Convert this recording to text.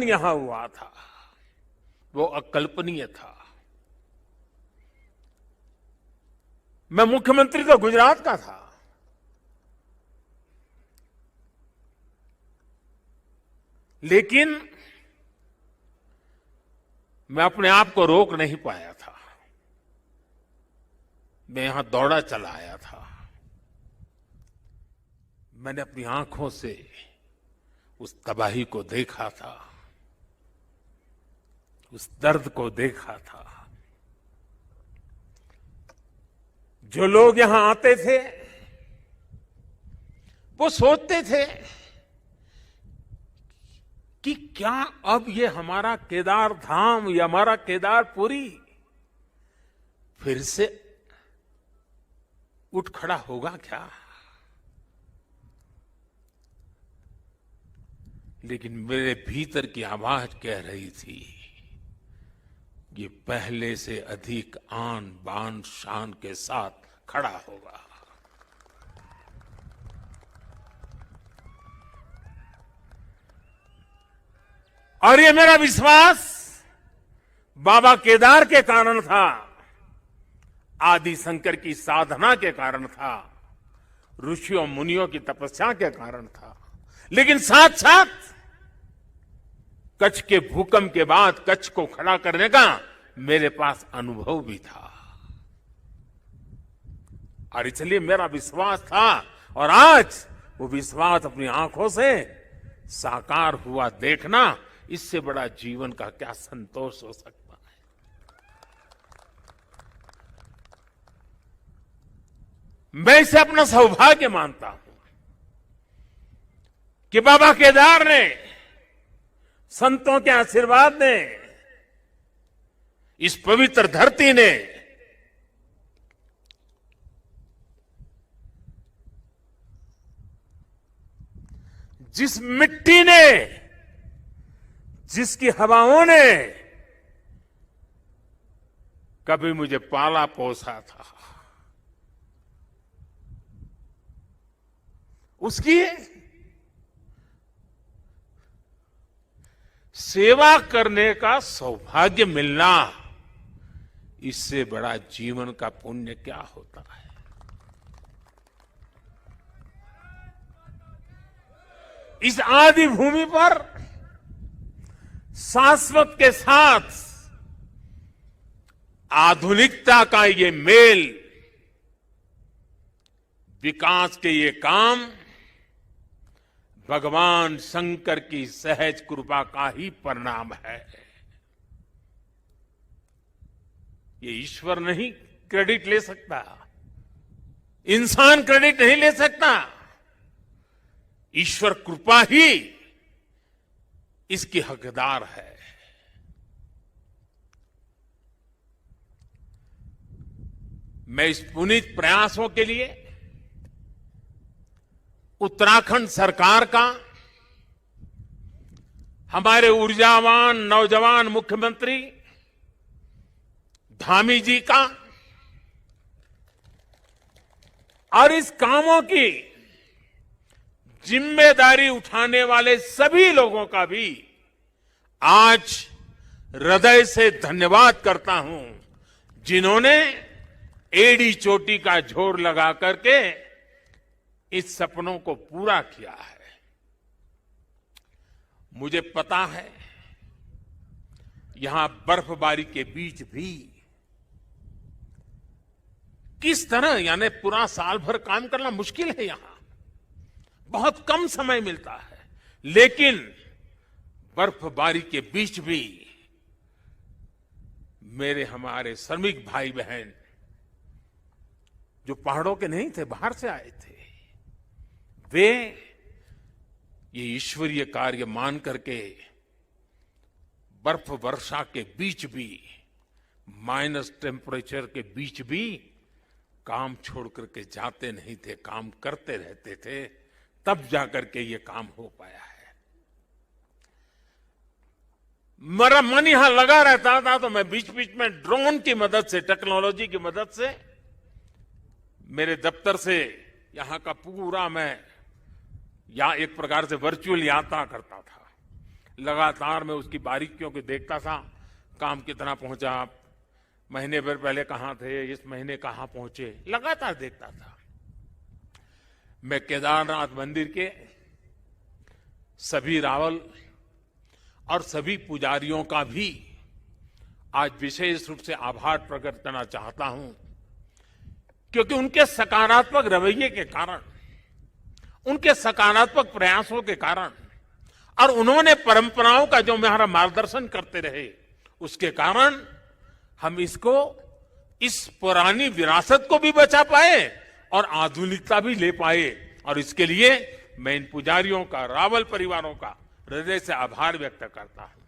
यहां हुआ था वो अकल्पनीय था। मैं मुख्यमंत्री तो गुजरात का था, लेकिन मैं अपने आप को रोक नहीं पाया था। मैं यहां दौड़ा चला आया था। मैंने अपनी आंखों से उस तबाही को देखा था, उस दर्द को देखा था। जो लोग यहां आते थे वो सोचते थे कि क्या अब ये हमारा केदार धाम या हमारा केदारपुरी फिर से उठ खड़ा होगा क्या? लेकिन मेरे भीतर की आवाज कह रही थी, ये पहले से अधिक आन बान शान के साथ खड़ा होगा। और ये मेरा विश्वास बाबा केदार के कारण था, आदि शंकर की साधना के कारण था, ऋषियों मुनियों की तपस्या के कारण था, लेकिन साथ साथ कच्छ के भूकंप के बाद कच्छ को खड़ा करने का मेरे पास अनुभव भी था। और इसलिए मेरा विश्वास था, और आज वो विश्वास अपनी आंखों से साकार हुआ देखना, इससे बड़ा जीवन का क्या संतोष हो सकता है। मैं इसे अपना सौभाग्य मानता हूं कि बाबा केदार ने, संतों के आशीर्वाद ने, इस पवित्र धरती ने जिस मिट्टी ने, जिसकी हवाओं ने कभी मुझे पाला पोसा था, उसकी सेवा करने का सौभाग्य मिलना, इससे बड़ा जीवन का पुण्य क्या होता है। इस आदि भूमि पर शाश्वत के साथ आधुनिकता का ये मेल, विकास के ये काम भगवान शंकर की सहज कृपा का ही परिणाम है। ये ईश्वर नहीं क्रेडिट ले सकता, इंसान क्रेडिट नहीं ले सकता, ईश्वर कृपा ही इसकी हकदार है। मैं इस पुनीत प्रयासों के लिए उत्तराखंड सरकार का, हमारे ऊर्जावान नौजवान मुख्यमंत्री धामी जी का, और इस कामों की जिम्मेदारी उठाने वाले सभी लोगों का भी आज हृदय से धन्यवाद करता हूं, जिन्होंने एड़ी चोटी का जोर लगा करके इस सपनों को पूरा किया है। मुझे पता है यहां बर्फबारी के बीच भी किस तरह, यानी पूरा साल भर काम करना मुश्किल है, यहां बहुत कम समय मिलता है, लेकिन बर्फबारी के बीच भी मेरे हमारे श्रमिक भाई बहन जो पहाड़ों के नहीं थे, बाहर से आए थे, वे ये ईश्वरीय कार्य मान करके बर्फ वर्षा के बीच भी, माइनस टेम्परेचर के बीच भी काम छोड़ करके जाते नहीं थे, काम करते रहते थे, तब जाकर के ये काम हो पाया है। मेरा मन यहां लगा रहता था, तो मैं बीच बीच में ड्रोन की मदद से, टेक्नोलॉजी की मदद से, मेरे दफ्तर से यहां का पूरा मैं या एक प्रकार से वर्चुअल यात्रा करता था। लगातार मैं उसकी बारीकियों को देखता था, काम कितना पहुंचा, महीने भर पहले कहां थे, इस महीने कहां पहुंचे, लगातार देखता था। मैं केदारनाथ मंदिर के सभी रावल और सभी पुजारियों का भी आज विशेष रूप से आभार प्रकट करना चाहता हूं, क्योंकि उनके सकारात्मक रवैये के कारण, उनके सकारात्मक प्रयासों के कारण और उन्होंने परंपराओं का जो हमारा मार्गदर्शन करते रहे, उसके कारण हम इस पुरानी विरासत को भी बचा पाए और आधुनिकता भी ले पाए। और इसके लिए मैं इन पुजारियों का, रावल परिवारों का हृदय से आभार व्यक्त करता हूं।